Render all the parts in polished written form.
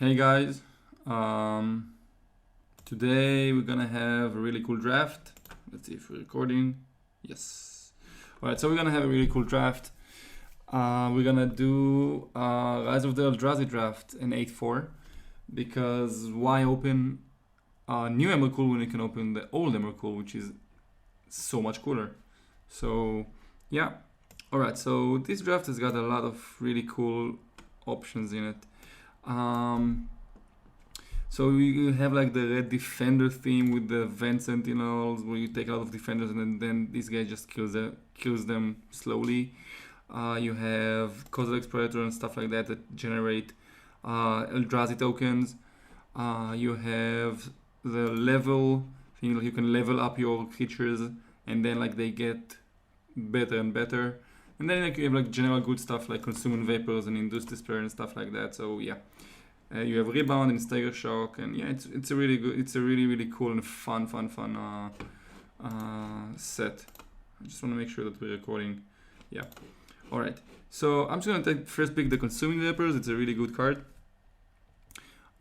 Hey guys, um, today we're gonna have a really cool draft. Let's see if we're recording. Yes. Alright, so we're gonna have a really cool draft. We're gonna do Rise of the Eldrazi draft in 8-4 because why open new Emrakul when you can open the old Emrakul, which is so much cooler. So yeah. Alright, so this draft has got a lot of really cool options in it. So you have like the red defender theme with the Vent Sentinels, where you take a lot of defenders and then this guy just kills them slowly. You have Kozilek's Predator and stuff like that that generate Eldrazi tokens. You have the level thing, like you can level up your creatures and then like they get better and better. And then like you have like general good stuff like Consuming Vapors and Induce Despair and stuff like that. So yeah. You have Rebound and Stagger Shock, and yeah, it's a really cool and fun set. I just want to make sure that we're recording. Yeah. All right. So I'm just gonna first pick the Consuming Vapors. It's a really good card.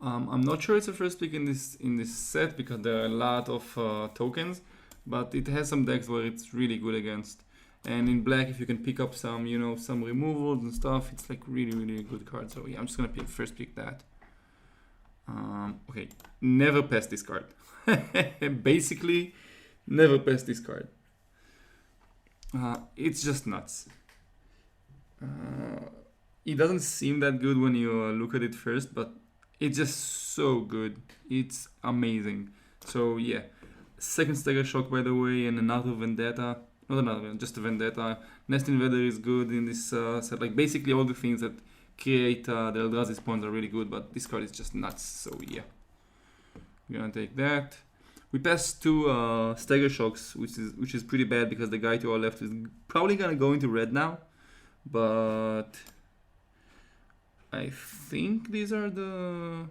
I'm not sure it's a first pick in this set because there are a lot of tokens, but it has some decks where it's really good against. And in black, if you can pick up some, some removals and stuff, it's like really a good card. So yeah, I'm just gonna first pick that. Okay, never pass this card. Basically, never pass this card. It's just nuts. It doesn't seem that good when you look at it first, but it's just so good. It's amazing. So yeah, second Stagger Shock by the way, and another Vendetta. Not another one, just a Vendetta. Nest Invader is good in this set. Like basically all the things that create the Eldrazi spawns are really good, but this card is just nuts. So yeah, we're gonna take that. We passed two Stagger Shocks, which is pretty bad because the guy to our left is probably gonna go into red now, but I think these are the.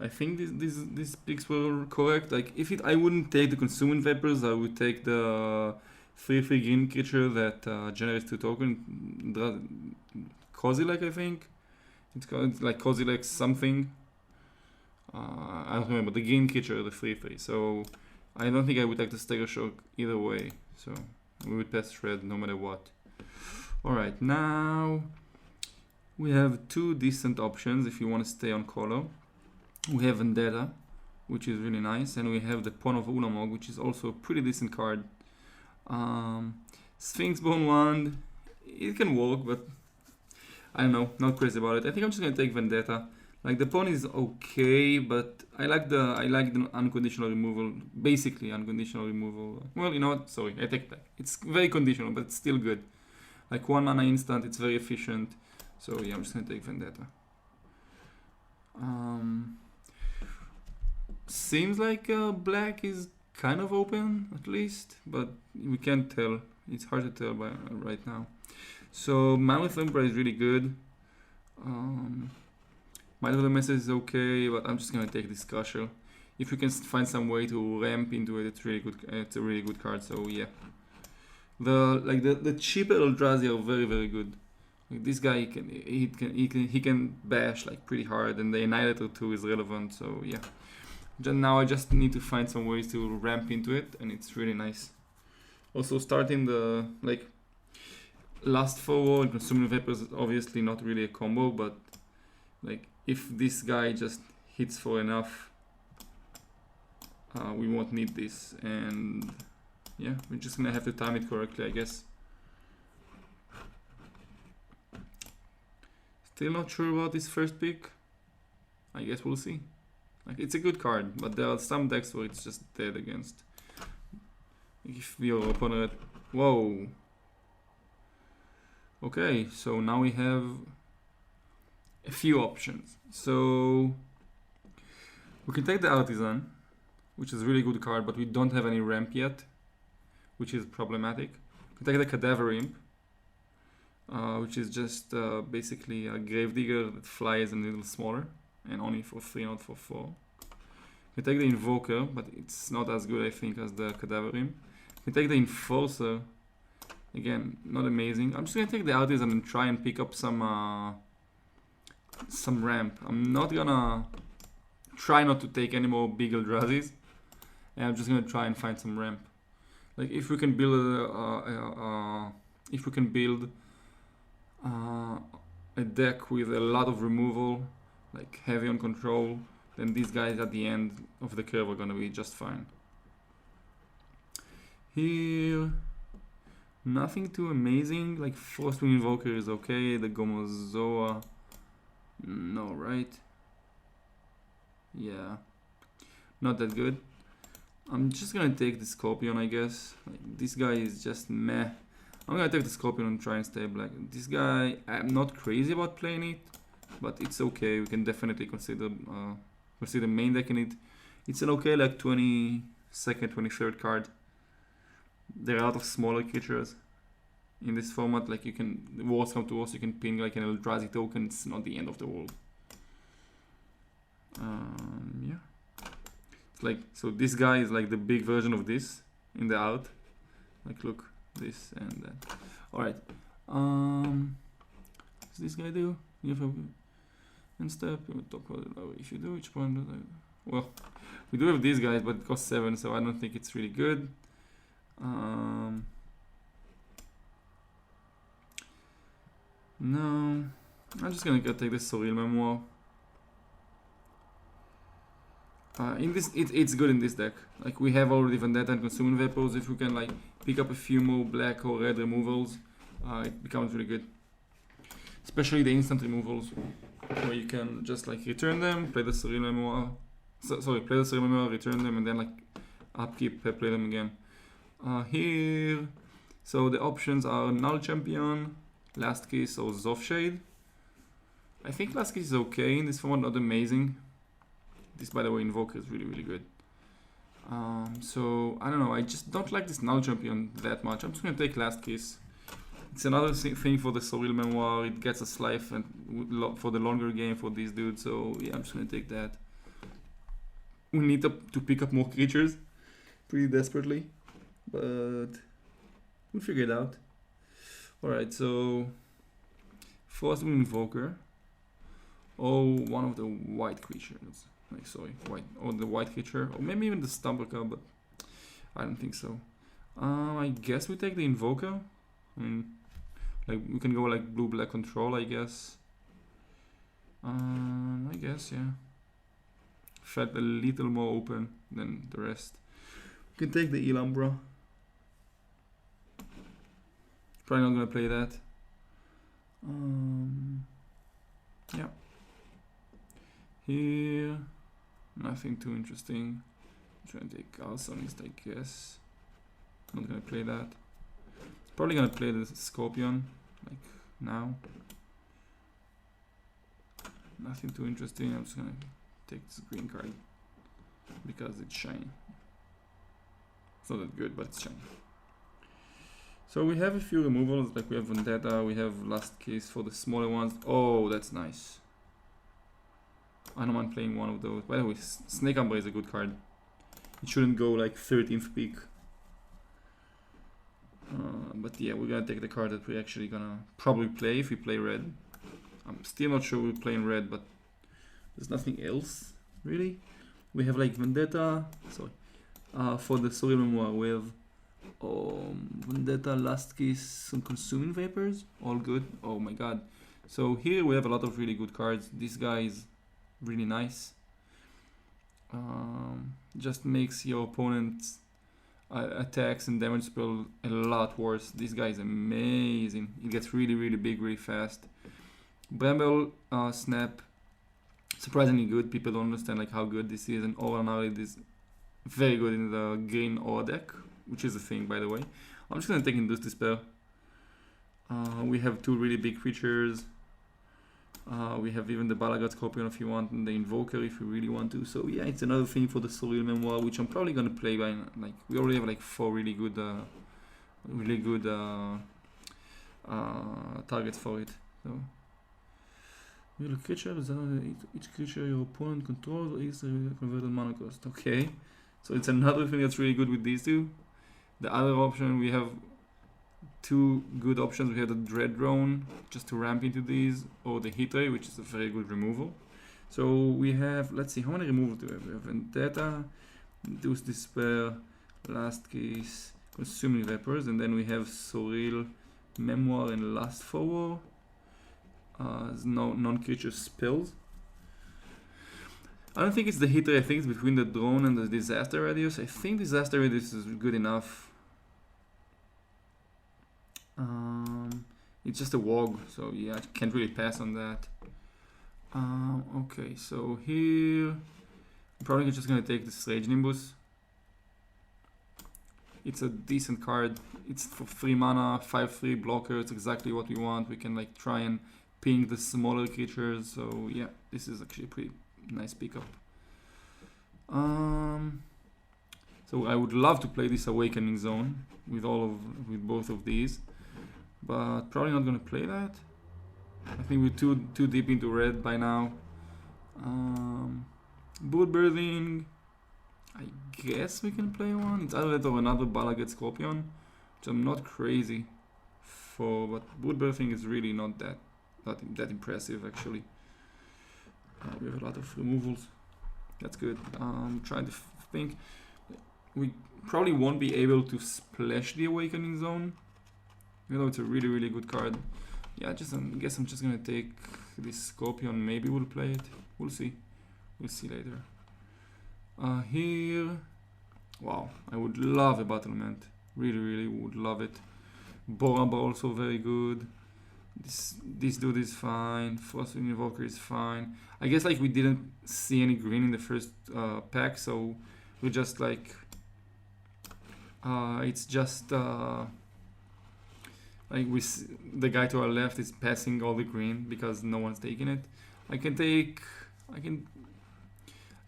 I think these picks were correct. Like if I wouldn't take the Consuming Vapors, I would take the 3/3 green creature that generates 2 tokens. Kozilek, I think. It's called like Kozilek something. I don't remember. The green creature, the 3/3. So I don't think I would take the Stagger Shock either way. So we would pass red no matter what. Alright, now we have two decent options if you want to stay on color. We have Vendetta, which is really nice, and we have the Pawn of Ulamog, which is also a pretty decent card. Sphinx Bone Wand, it can work, but I don't know, not crazy about it. I think I'm just gonna take Vendetta. Like the pawn is okay, but I like the unconditional removal, basically unconditional removal. Well, you know what? Sorry, I take it back. It's very conditional, but it's still good. Like 1 mana instant, it's very efficient. So yeah, I'm just gonna take Vendetta. Seems like black is kind of open at least, but we can't tell. It's hard to tell right now. So Mammoth Emperor is really good. Might of the Message is okay, but I'm just gonna take this Crusher. If you can find some way to ramp into it, it's really good. It's a really good card. So yeah, the cheaper Eldrazi are very good. Like this guy he can bash like pretty hard, and the Annihilator 2 is relevant. So yeah, now I just need to find some ways to ramp into it, and it's really nice. Also starting the Last Forward, Consuming Vapors is obviously not really a combo, but like if this guy just hits for enough, we won't need this, and yeah, we're just gonna have to time it correctly, I guess. Still not sure about this first pick. I guess we'll see. Like it's a good card, but there are some decks where it's just dead against. If your opponent, whoa. Okay, so now we have a few options. So we can take the Artisan, which is a really good card, but we don't have any ramp yet, which is problematic. We can take the Cadaver Imp, which is just basically a Gravedigger that flies a little smaller and only for 3, not for 4. We can take the Invoker, but it's not as good I think as the Cadaver Imp. We can take the Enforcer. Again, not amazing. I'm just gonna take the Artisan and try and pick up some some ramp. I'm not gonna try not to take any more big Eldrazi's, and I'm just gonna try and find some ramp. Like if we can build a deck with a lot of removal, like heavy on control, then these guys at the end of the curve are gonna be just fine. Here, nothing too amazing. Like Frostwing Invoker is okay. The Gomozoa, no, right? Yeah, not that good. I'm just gonna take the Scorpion, I guess. Like, this guy is just meh. I'm gonna take the Scorpion and try and stay black. This guy, I'm not crazy about playing it, but it's okay. We can definitely consider main decking it. It's an okay like 22nd, 23rd card. There are a lot of smaller creatures in this format. Like you can, worst come to worst, you can ping like an Eldrazi token. It's not the end of the world. Yeah. It's like, so this guy is like the big version of this in the art. Like look, this and that. Alright. What's this guy do? You have and step, if you do each point, well, we do have these guys, but it costs 7, so I don't think it's really good. No, I'm just gonna go take this Surreal Memoir. In this, it's good in this deck. Like we have already Vendetta and Consuming Vapors. If we can like pick up a few more black or red removals, it becomes really good. Especially the instant removals, where you can just like return them, play the Surreal Memoir. Play the Surreal Memoir, return them, and then like upkeep, play them again. Here, so the options are Null Champion, Last Kiss, or Zoff Shade. I think Last Kiss is okay in this format, not amazing. This, by the way, Invoker is really, really good. So, I don't know, I just don't like this Null Champion that much. I'm just gonna take Last Kiss. It's another thing for the Surreal Memoir. It gets us life and for the longer game for these dudes. So, yeah, I'm just gonna take that. We need to pick up more creatures pretty desperately, but we'll figure it out. Alright, so Frostwing Invoker. Oh, one of the white creatures. Like, sorry, white, or the white creature, or maybe even the Stumble card, but I don't think so. I guess we take the Invoker. I mean, like we can go like blue-black control, I guess. I guess, yeah. Felt a little more open than the rest. We can take the Elumbra. Probably not gonna play that. Yeah. Here, nothing too interesting. I'm trying to take Arsonist, I guess. Not gonna play that. Probably gonna play the Scorpion, like now. Nothing too interesting. I'm just gonna take this green card because it's shiny. It's not that good, but it's shiny. So we have a few removals, like we have Vendetta, we have Last Kiss for the smaller ones. Oh, that's nice. I don't mind playing one of those. By the way, Snake Umbra is a good card. It shouldn't go like 13th pick. But yeah, we're gonna take the card that we're actually gonna probably play if we play red. I'm still not sure we're playing red, but there's nothing else really. We have like Vendetta, sorry, for the Surreal Memoir we have Vendetta, Last Kiss, some Consuming Vapors, all good. Oh my god. So here we have a lot of really good cards. This guy is really nice. Just makes your opponent's attacks and damage spell a lot worse. This guy is amazing. It gets really, really big really fast. Bramble Snap, surprisingly good. People don't understand like how good this is, and Aura Gnarlid is very good in the green Aura deck, which is a thing, by the way. I'm just gonna take Induce Despair. We have two really big creatures. We have even the Balagard Scorpion if you want, and the Invoker if you really want to. So yeah, it's another thing for the Surreal Memoir, which I'm probably gonna play by, like, we already have like 4 really good targets for it. So real creature, each creature your opponent controls is converted mana cost. Okay, so it's another thing that's really good with these two. The other option we have two good options. We have the Dread Drone, just to ramp into these, or the Hit Ray, which is a very good removal. So we have, let's see, how many removals do we have? We have Vendetta, Induce Despair, Last Kiss, Consuming Vapors, and then we have Surreal, Memoir, and Last Forward. There's no non-creature spells. I don't think it's the Hit Ray, I think it's between the Drone and the Disaster Radius. I think Disaster Radius is good enough. It's just a Wog, so yeah, I can't really pass on that. Okay, so here I'm probably just gonna take this Rage Nimbus. It's a decent card. It's for 3 mana, 5/3 blocker. It's exactly what we want. We can like try and ping the smaller creatures. So yeah, this is actually a pretty nice pickup. So I would love to play this Awakening Zone with both of these, but probably not gonna play that. I think we're too deep into red by now. Boot Birthing, I guess we can play one. It's either that or another Balaget Scorpion, which I'm not crazy for, but Boot Birthing is really not that impressive actually. We have a lot of removals. That's good. Trying to think. We probably won't be able to splash the Awakening Zone, even though it's a really, really good card. Yeah, I guess I'm just gonna take this Scorpion. Maybe we'll play it. We'll see. We'll see later. Here, wow, I would love a Battlement. Really, really would love it. Boramba also very good. This dude is fine. Frostwing Invoker is fine. I guess like we didn't see any green in the first pack, so we just like it's just like the guy to our left is passing all the green because no one's taking it. I can take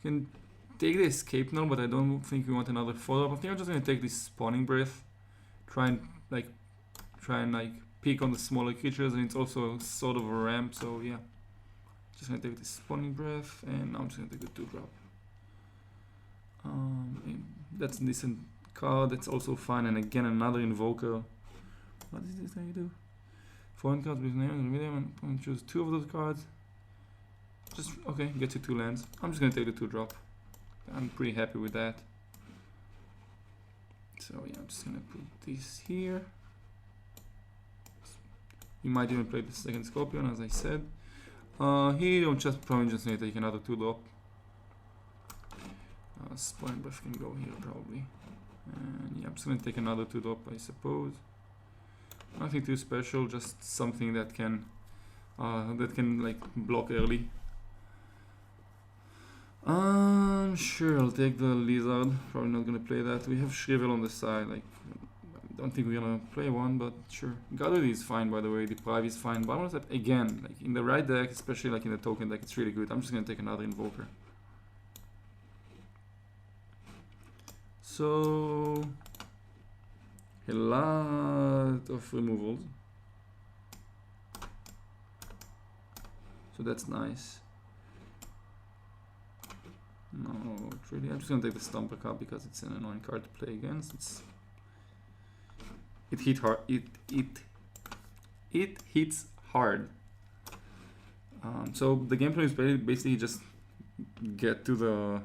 the Escape now, but I don't think we want another follow-up. I think I'm just gonna take this Spawning Breath, try and pick on the smaller creatures, and it's also sort of a ramp. So yeah, just gonna take this Spawning Breath, and now I'm just gonna take the 2-drop. That's a decent card. That's also fine, and again another Invoker. What is this thing you do? 4 cards with name and medium, and choose 2 of those cards. Just okay, get you 2 lands. I'm just gonna take the 2-drop. I'm pretty happy with that. So yeah, I'm just gonna put this here. You might even play the second Scorpion, as I said. Here I'm probably just gonna take another 2-drop. Spawning Breath can go here probably. And yeah, I'm just gonna take another 2-drop, I suppose. Nothing too special, just something that can like block early. Sure, I'll take the Lizard. Probably not gonna play that. We have Shrivel on the side. Like, I don't think we're gonna play one, but sure. Gathering is fine, by the way. Deprive is fine. But I'm gonna again, like in the right deck, especially like in the token deck, it's really good. I'm just gonna take another Invoker. So a lot of removals. So that's nice. No, really, I'm just gonna take the Stomper card because it's an annoying card to play against. It hit hard. It hits hard. So the gameplay is basically just get to the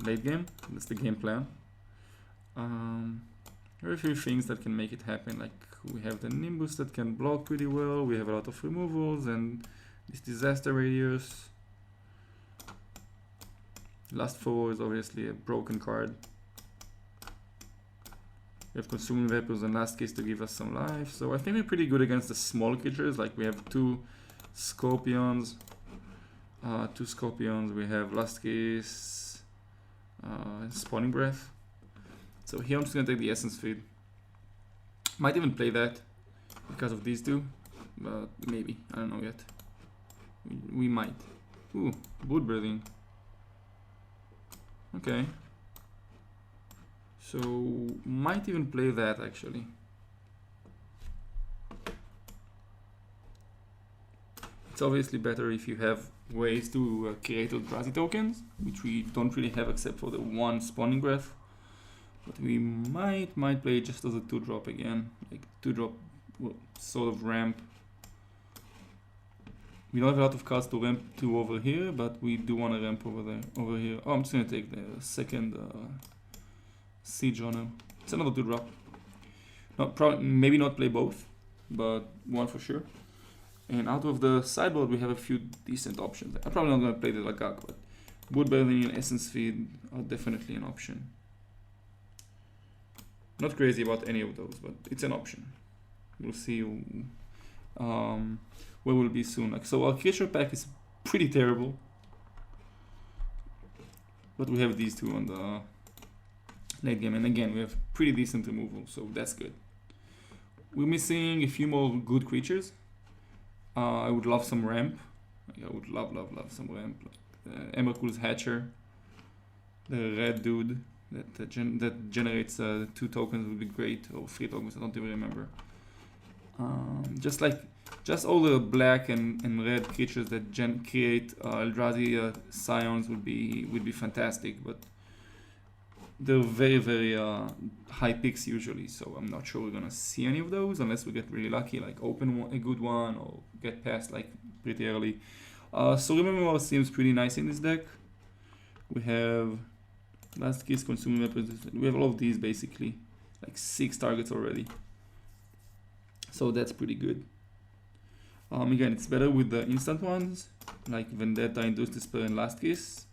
late game. That's the game plan. There are a few things that can make it happen. Like we have the Nimbus that can block pretty well. We have a lot of removals and this Disaster Radius. Last Forward is obviously a broken card. We have Consuming Vapors and Last Kiss to give us some life. So I think we're pretty good against the small creatures. Like we have 2 Scorpions. We have Last Kiss, Spawning Breath. So here I'm just gonna take the Essence Feed. Might even play that because of these 2, but maybe, I don't know yet. We might. Ooh, Boot Breathing. Okay. So might even play that actually. It's obviously better if you have ways to create Eldrazi tokens, which we don't really have except for the 1 Spawning Breath. But we might play just as a 2-drop again, like 2-drop sort of ramp. We don't have a lot of cards to ramp to over here, but we do want to ramp over here. Oh, I'm just gonna take the second Siege Honor. It's another 2-drop. Maybe not play both, but one for sure. And out of the sideboard, we have a few decent options. I'm probably not gonna play the Lagak, but Woodberry and Essence Feed are definitely an option. Not crazy about any of those, but it's an option. We'll see where we'll be soon. Like, so our creature pack is pretty terrible, but we have these two on the late game, and again we have pretty decent removal, so that's good. We're missing a few more good creatures. I would love some ramp. Like, I would love some ramp. Like, Emrakul's Hatcher, the red dude that generates 2 tokens would be great, or 3 tokens. I don't even remember. Just all the black and red creatures that create Eldrazi Scions would be fantastic, but they're very high picks usually, so I'm not sure we're gonna see any of those unless we get really lucky, like open a good one or get past like pretty early. So remember, seems pretty nice in this deck. We have Last Kiss, Consuming Weapons. We have all of these basically, like 6 targets already. So that's pretty good. Again, it's better with the instant ones, like Vendetta, Induce Despair, and Last Kiss,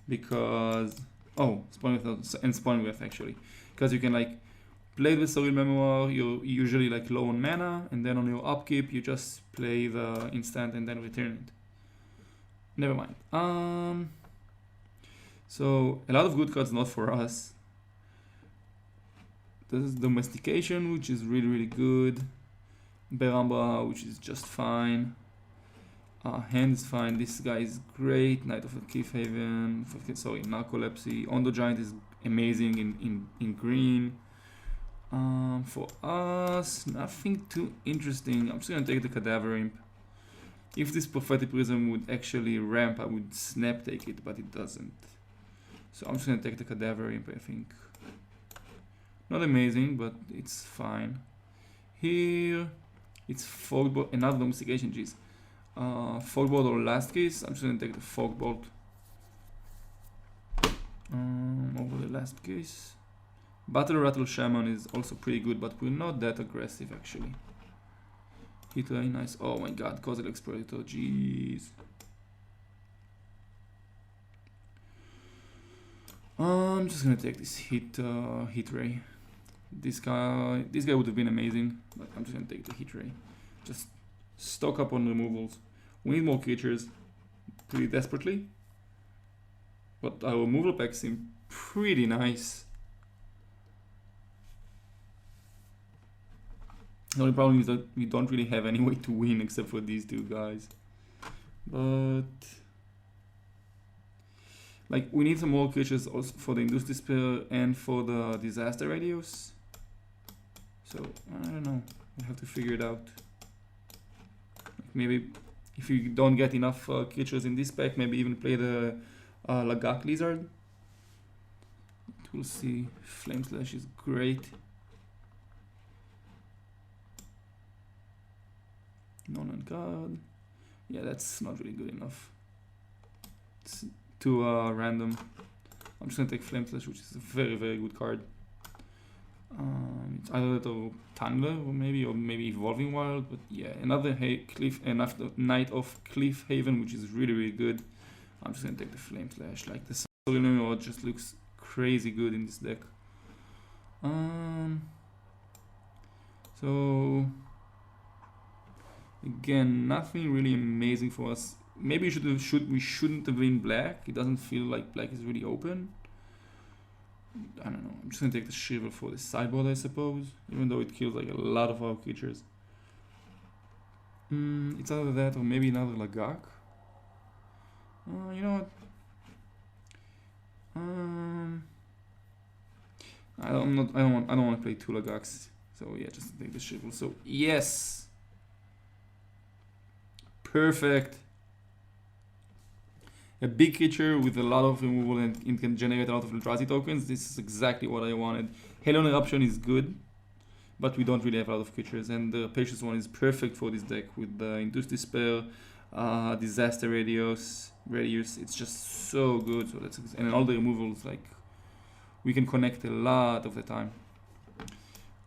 because Spawn Breath actually, because you can like play the Surreal Memoir. You're usually like low on mana, and then on your upkeep you just play the instant and then return it. Never mind. So a lot of good cards not for us. This is Domestication, which is really good. Beramba, which is just fine. Hand is fine. This guy is great. Knight of Cliffhaven. Narcolepsy. Ondo Giant is amazing in green. For us, nothing too interesting. I'm just gonna take the Cadaver Imp. If this Prophetic Prism would actually ramp, I would snap take it, but it doesn't. So I'm just gonna take the Cadaver Imp, I think. Not amazing, but it's fine. Here, it's Fogbolt, another Domestication, jeez. Fogbolt or Last Kiss. I'm just gonna take the Fogbolt over the Last Kiss. Battle Rattle Shaman is also pretty good, but we're not that aggressive actually. Hitler, nice. Oh my god, Causal Explorator, jeez. I'm just gonna take this Hit Ray. This guy would have been amazing, but I'm just gonna take the Hit Ray. Just stock up on removals. We need more creatures pretty desperately, but our removal packs seem pretty nice. The only problem is that we don't really have any way to win except for these two guys. But like, we need some more creatures also for the Induced Despair and for the Disaster Radius. So I don't know. We have to figure it out. Like, maybe if you don't get enough creatures in this pack, maybe even play the Lagak Lizard. We'll see. Flame Slash is great. Non card. Yeah, that's not really good enough. It's too random. I'm just gonna take Flame Slash, which is a very good card. It's either the Tangler or maybe Evolving Wild, but yeah, another Knight of Cliffhaven, which is really good. I'm just gonna take the Flame Slash. Like, the Soul just looks crazy good in this deck. So again, nothing really amazing for us. Maybe we shouldn't have been black. It doesn't feel like black is really open. I don't know. I'm just gonna take the Shiver for the sideboard, I suppose, even though it kills like a lot of our creatures. It's either that or maybe another Lagak. You know what? I don't want to play 2 Lagaks. So yeah, just take the Shiver. So yes. Perfect. a big creature with a lot of removal and it can generate a lot of Eldrazi tokens. This is exactly what I wanted. Hellion Eruption is good, but we don't really have a lot of creatures, and the Rapacious one is perfect for this deck with the Induced Despair, Disaster Radius. It's just so good. So that's, and all the removals, like, we can connect a lot of the time.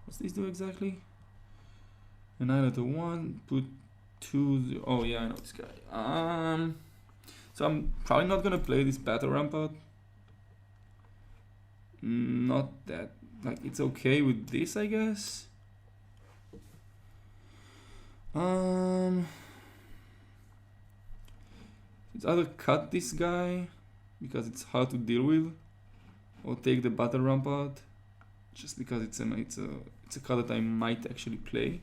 What's this do exactly? Annihilate a 1, put 2. Oh yeah, I know this guy. So I'm probably not gonna play this Battle Rampart. Not that, like, it's okay with this, I guess. It's either cut this guy because it's hard to deal with, or take the Battle Rampart just because it's a card that I might actually play.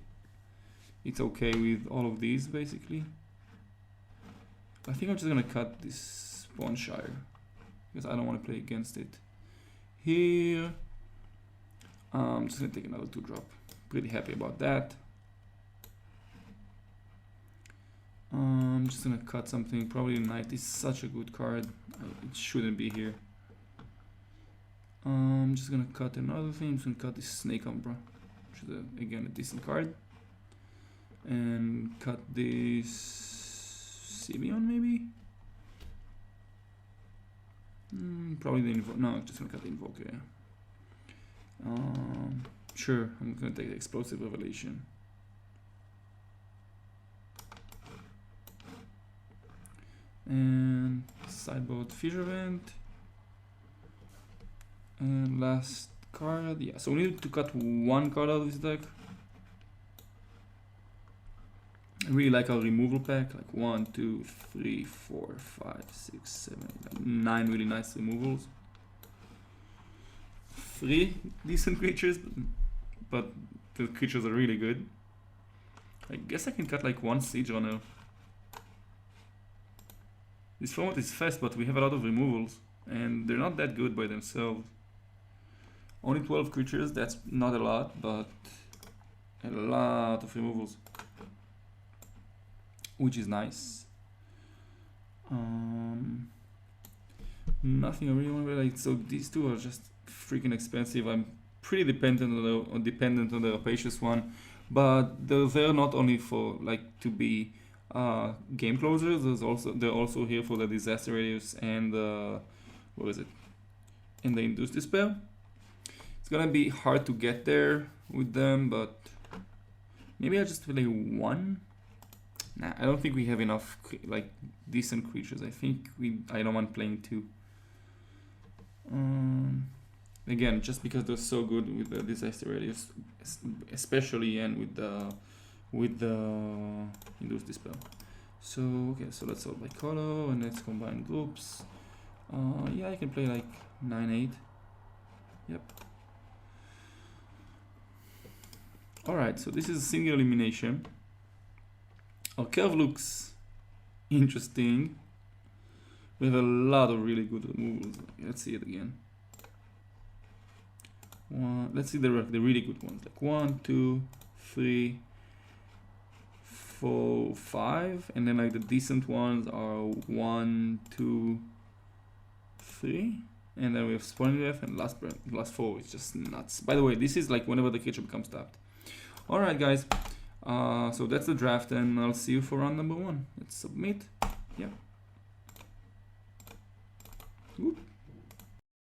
It's okay with all of these basically. I think I'm just gonna cut this Boneshire because I don't want to play against it. Here, I'm just gonna take another 2-drop. Pretty happy about that. I'm just gonna cut something. Probably Knight is such a good card. It shouldn't be here. I'm just gonna cut another thing. I'm just gonna cut this Snake Umbra, which is again a decent card. And cut this Simeon maybe? Probably the Invoker. No, I'm just gonna cut the Invoker, yeah. Sure, I'm gonna take the Explosive Revelation. And sideboard Fissure Vent. And last card, yeah. So we need to cut one card out of this deck. I really like our removal pack, like 1, 2, 3, 4, 5, 6, 7, 8, 9 really nice removals. 3 decent creatures, but the creatures are really good. I guess I can cut like 1 Siege Runner. This format is fast, but we have a lot of removals, and they're not that good by themselves. Only 12 creatures, that's not a lot, but a lot of removals, which is nice. Nothing I really want to like. So these two are just freaking expensive. I'm pretty dependent on the Rapacious one, but they're there not only for like to be game closers. They're also here for the Disaster Radius and what is it? And the Induced Despair. It's gonna be hard to get there with them, but maybe I'll just play 1. Nah, I don't think we have enough like decent creatures. I think I don't want playing 2. Again, just because they're so good with the Disaster Radius, especially, and with the Induced Dispel. So okay, so let's sort by color and let's combine groups. Yeah, I can play like 9/8. Yep. Alright, so this is a single elimination. Our curve looks interesting. We have a lot of really good removals. Let's see it again. Let's see the really good ones. Like 1, 2, 3, 4, 5, and then like the decent ones are 1, 2, 3, and then we have Spawning Death and last 4 is just nuts. By the way, this is like whenever the creature becomes tapped. Alright guys, so that's the draft, and I'll see you for round number 1. Let's submit. Yeah. Oop.